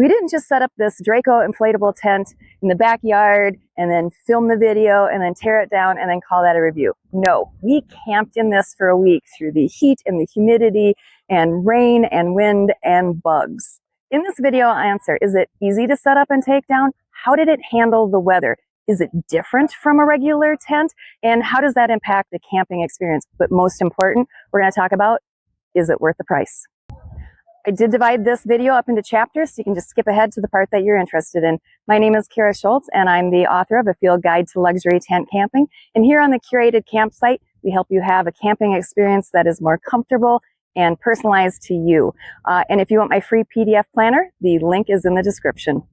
We didn't just set up this Draco inflatable tent in the backyard and then film the video and then tear it down and then call that a review. No, we camped in this for a week through the heat and the humidity and rain and wind and bugs. In this video, I'll answer, is it easy to set up and take down? How did it handle the weather? Is it different from a regular tent? And how does that impact the camping experience? But most important, we're going to talk about, is it worth the price? I did divide this video up into chapters, so you can just skip ahead to the part that you're interested in. My name is Kara Schultz, and I'm the author of A Field Guide to Luxury Tent Camping. And here on the Curated Campsite, we help you have a camping experience that is more comfortable and personalized to you. And if you want my free PDF planner, the link is in the description.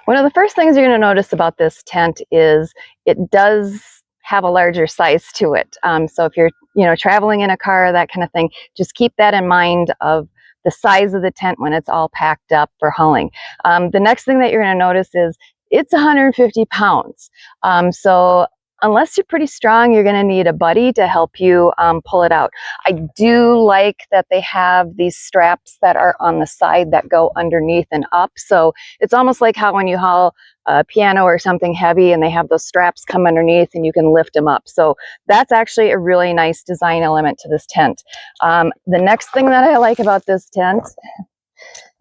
One of the first things you're going to notice about this tent is it does have a larger size to it. So if you're traveling in a car, that kind of thing, just keep that in mind of the size of the tent when it's all packed up for hauling. The next thing that you're going to notice is it's 150 pounds. So unless you're pretty strong, you're going to need a buddy to help you pull it out. I do like that they have these straps that are on the side that go underneath and up. So it's almost like how when you haul a piano or something heavy and they have those straps come underneath and you can lift them up. So that's actually a really nice design element to this tent. The next thing that I like about this tent,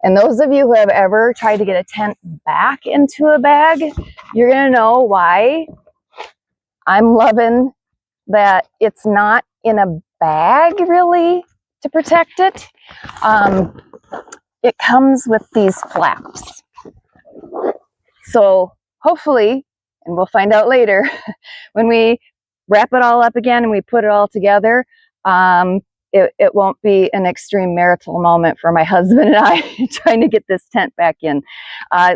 and those of you who have ever tried to get a tent back into a bag, you're going to know why I'm loving that it's not in a bag really to protect it. It comes with these flaps. So hopefully, and we'll find out later, when we wrap it all up again and we put it all together, it won't be an extreme marital moment for my husband and I trying to get this tent back in.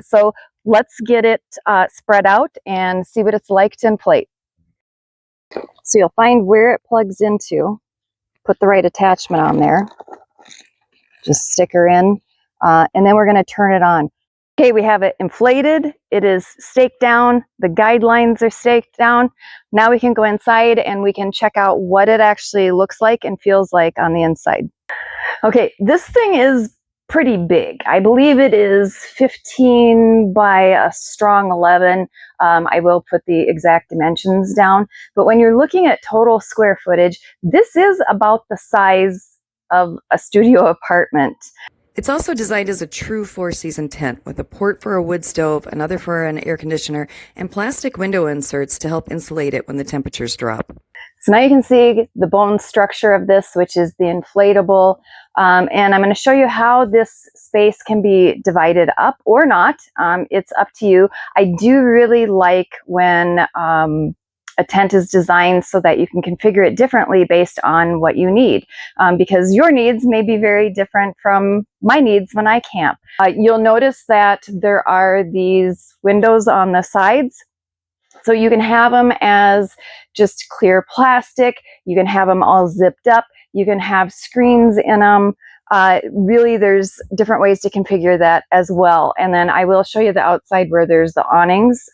So let's get it spread out and see what it's like to inflate. So you'll find where it plugs into, put the right attachment on there, just stick her in, and then we're going to turn it on. Okay, we have it inflated, it is staked down, the guidelines are staked down. Now we can go inside and we can check out what it actually looks like and feels like on the inside. Okay, this thing is pretty big. I believe it is 15 by a strong 11. I will put the exact dimensions down, but when you're looking at total square footage, this is about the size of a studio apartment. It's also designed as a true four-season tent with a port for a wood stove, another for an air conditioner, and plastic window inserts to help insulate it when the temperatures drop. So now you can see the bone structure of this, which is the inflatable. And I'm going to show you how this space can be divided up or not. It's up to you. I do really like when a tent is designed so that you can configure it differently based on what you need, because your needs may be very different from my needs when I camp. You'll notice that there are these windows on the sides. So you can have them as just clear plastic. You can have them all zipped up. You can have screens in them. Really, there's different ways to configure that as well. And then I will show you the outside where there's the awnings.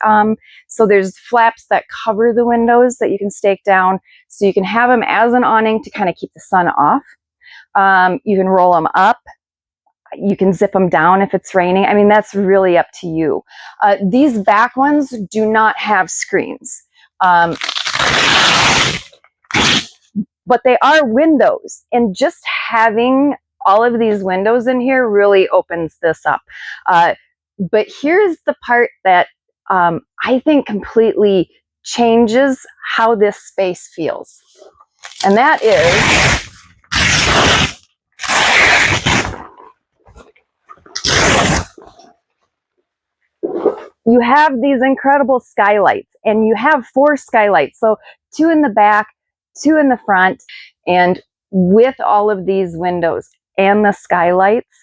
So there's flaps that cover the windows that you can stake down. So you can have them as an awning to kind of keep the sun off. You can roll them up. You can zip them down if it's raining. I mean, that's really up to you. These back ones do not have screens. But they are windows, and just having all of these windows in here really opens this up. But here's the part that I think completely changes how this space feels. And that is you have these incredible skylights, and you have 4 skylights. So 2 in the back, 2 in the front, and with all of these windows and the skylights,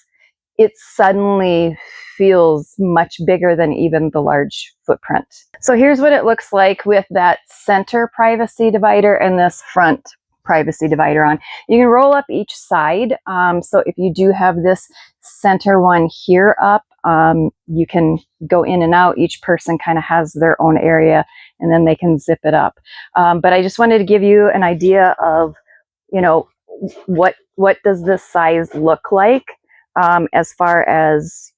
it suddenly feels much bigger than even the large footprint. So here's what it looks like with that center privacy divider and this front privacy divider on. You can roll up each side. So if you do have this center one here up, you can go in and out. Each person kind of has their own area, and then they can zip it up. But I just wanted to give you an idea of, what does this size look like as far as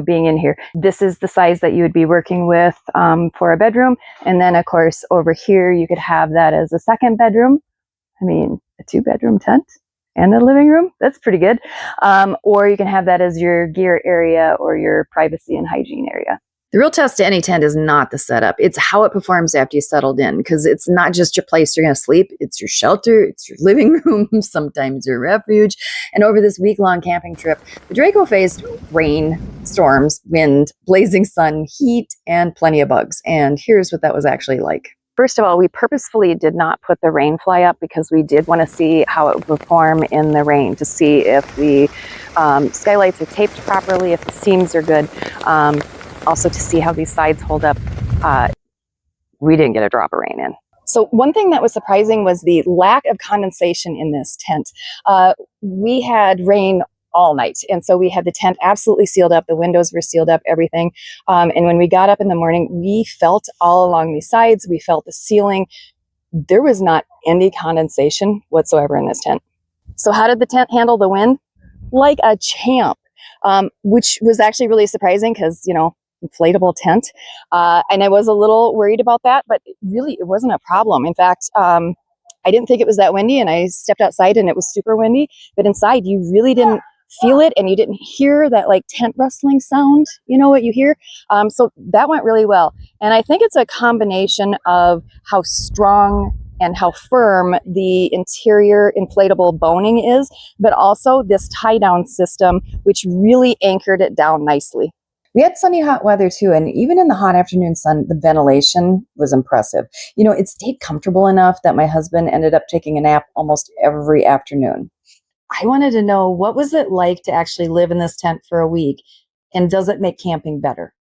being in here. This is the size that you would be working with for a bedroom. And then of course over here, you could have that as a second bedroom. I mean, a 2-bedroom tent and a living room. That's pretty good. Or you can have that as your gear area or your privacy and hygiene area. The real test to any tent is not the setup. It's how it performs after you settled in, because it's not just your place you're going to sleep. It's your shelter. It's your living room, sometimes your refuge. And over this week-long camping trip, the Draco faced rain, storms, wind, blazing sun, heat, and plenty of bugs. And here's what that was actually like. First of all, we purposefully did not put the rain fly up because we did want to see how it would perform in the rain, to see if the skylights are taped properly, if the seams are good. Also to see how these sides hold up. We didn't get a drop of rain in. So one thing that was surprising was the lack of condensation in this tent. We had rain all night, and so we had the tent absolutely sealed up. The windows were sealed up, everything. And when we got up in the morning, we felt all along these sides, we felt the ceiling. There was not any condensation whatsoever in this tent. So how did the tent handle the wind? Like a champ, which was actually really surprising because, inflatable tent. And I was a little worried about that, but really it wasn't a problem. In fact, I didn't think it was that windy, and I stepped outside and it was super windy, but inside you really didn't feel it, and you didn't hear that like tent rustling sound, what you hear. So that went really well. And I think it's a combination of how strong and how firm the interior inflatable boning is, but also this tie down system, which really anchored it down nicely. We had sunny, hot weather too, and even in the hot afternoon sun, the ventilation was impressive. It stayed comfortable enough that my husband ended up taking a nap almost every afternoon. I wanted to know, what was it like to actually live in this tent for a week, and does it make camping better?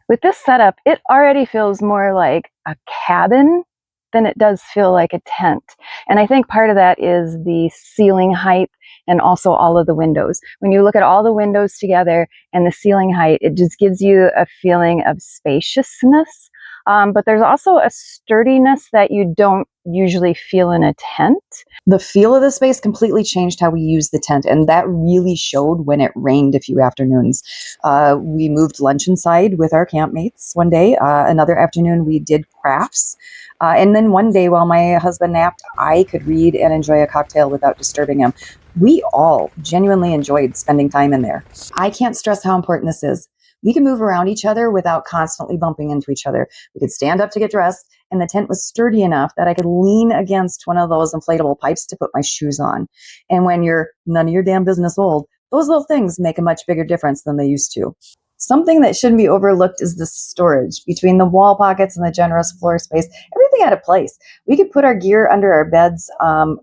With this setup, it already feels more like a cabin than it does feel like a tent. And I think part of that is the ceiling height and also all of the windows. When you look at all the windows together and the ceiling height, it just gives you a feeling of spaciousness. But there's also a sturdiness that you don't usually feel in a tent. The feel of the space completely changed how we used the tent, and that really showed when it rained a few afternoons. We moved lunch inside with our campmates one day. Another afternoon we did crafts. And then one day while my husband napped, I could read and enjoy a cocktail without disturbing him. We all genuinely enjoyed spending time in there. I can't stress how important this is. We could move around each other without constantly bumping into each other. We could stand up to get dressed, and the tent was sturdy enough that I could lean against one of those inflatable pipes to put my shoes on. And when you're none of your damn business old, those little things make a much bigger difference than they used to. Something that shouldn't be overlooked is the storage. Between the wall pockets and the generous floor space, everything had a place. We could put our gear under our beds,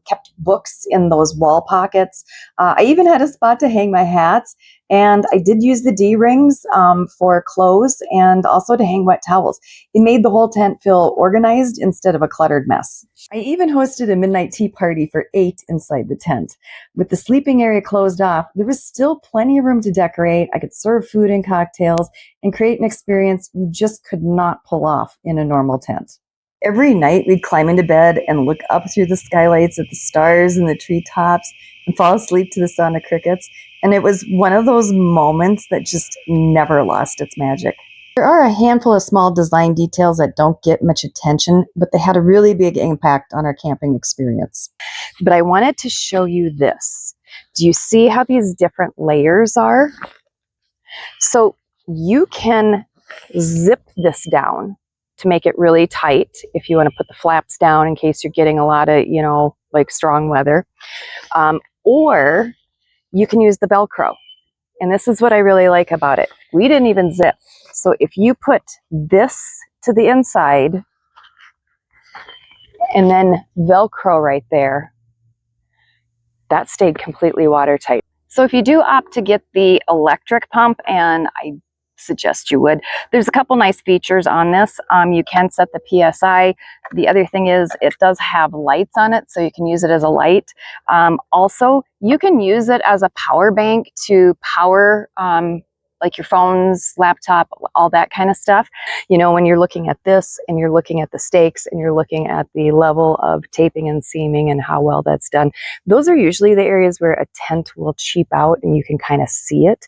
kept books in those wall pockets. I even had a spot to hang my hats, and I did use the D-rings for clothes and also to hang wet towels. It made the whole tent feel organized instead of a cluttered mess. I even hosted a midnight tea party for 8 inside the tent. With the sleeping area closed off, there was still plenty of room to decorate. I could serve food and cocktails and create an experience you just could not pull off in a normal tent. Every night we'd climb into bed and look up through the skylights at the stars and the treetops and fall asleep to the sound of crickets. And it was one of those moments that just never lost its magic. There are a handful of small design details that don't get much attention, but they had a really big impact on our camping experience. But I wanted to show you this. Do you see how these different layers are? So you can zip this down to make it really tight if you want to put the flaps down in case you're getting a lot of, like strong weather. Or you can use the Velcro. And this is what I really like about it. We didn't even zip. So if you put this to the inside and then Velcro right there, that stayed completely watertight. So if you do opt to get the electric pump, and I suggest you would, there's a couple nice features on this. You can set the PSI. The other thing is it does have lights on it, so you can use it as a light. Also, you can use it as a power bank to power like your phones, laptop, all that kind of stuff. When you're looking at this and you're looking at the stakes and you're looking at the level of taping and seaming and how well that's done, those are usually the areas where a tent will cheap out and you can kind of see it.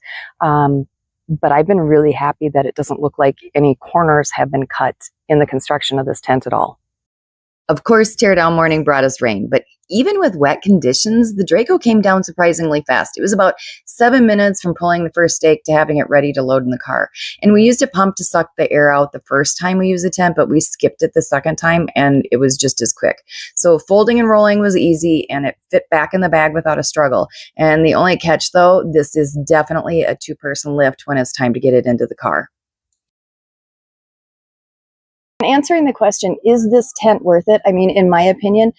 but I've been really happy that it doesn't look like any corners have been cut in the construction of this tent at all. Of course, teardown morning brought us rain, but even with wet conditions, the Draco came down surprisingly fast. It was about 7 minutes from pulling the first stake to having it ready to load in the car. And we used a pump to suck the air out the first time we used the tent, but we skipped it the second time and it was just as quick. So folding and rolling was easy and it fit back in the bag without a struggle. And the only catch though, this is definitely a 2-person lift when it's time to get it into the car. Answering the question, is this tent worth it? I mean, in my opinion,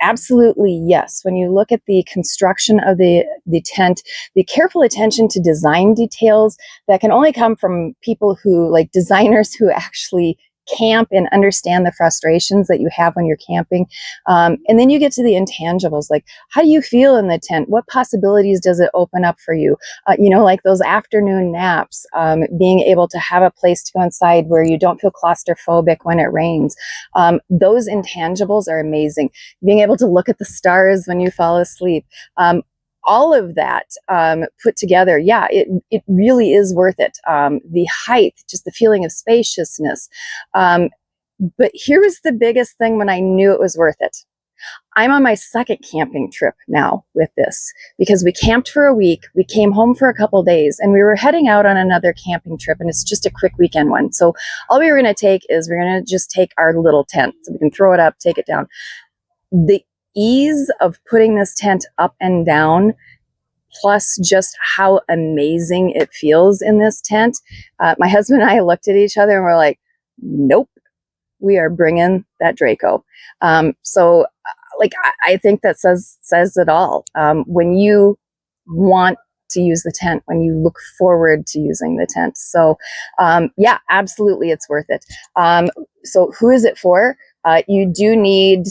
absolutely yes. When you look at the construction of the tent, the careful attention to design details that can only come from people who, like designers who actually camp and understand the frustrations that you have when you're camping. And then you get to the intangibles, like how do you feel in the tent? What possibilities does it open up for you? Like those afternoon naps, being able to have a place to go inside where you don't feel claustrophobic when it rains. Those intangibles are amazing. Being able to look at the stars when you fall asleep. All of that put together, yeah, it really is worth it. The height, just the feeling of spaciousness. But here was the biggest thing when I knew it was worth it. I'm on my second camping trip now with this because we camped for a week, we came home for a couple days, and we were heading out on another camping trip, and it's just a quick weekend one. So all we were going to take is we're going to just take our little tent so we can throw it up, take it down. The ease of putting this tent up and down, plus just how amazing it feels in this tent. My husband and I looked at each other and we're like, nope, we are bringing that Draco. I think that says it all. When you want to use the tent, when you look forward to using the tent. So yeah, absolutely, it's worth it. So who is it for? You do need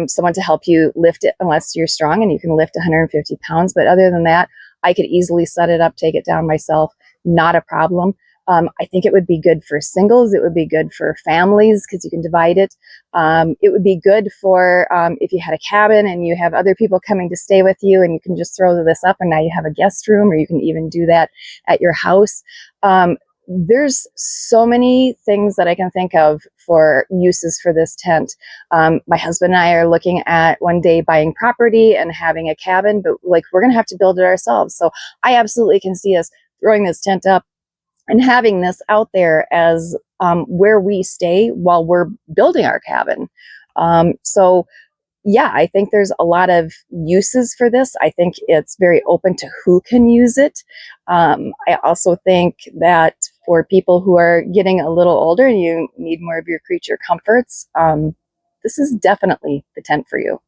someone to help you lift it unless you're strong and you can lift 150 pounds. But other than that, I could easily set it up, take it down myself. Not a problem. I think it would be good for singles. It would be good for families because you can divide it. It would be good for if you had a cabin and you have other people coming to stay with you and you can just throw this up and now you have a guest room, or you can even do that at your house. There's so many things that I can think of for uses for this tent. My husband and I are looking at one day buying property and having a cabin, but we're going to have to build it ourselves. So I absolutely can see us throwing this tent up and having this out there as where we stay while we're building our cabin. So yeah, I think there's a lot of uses for this. I think it's very open to who can use it. I also think that for people who are getting a little older and you need more of your creature comforts, this is definitely the tent for you.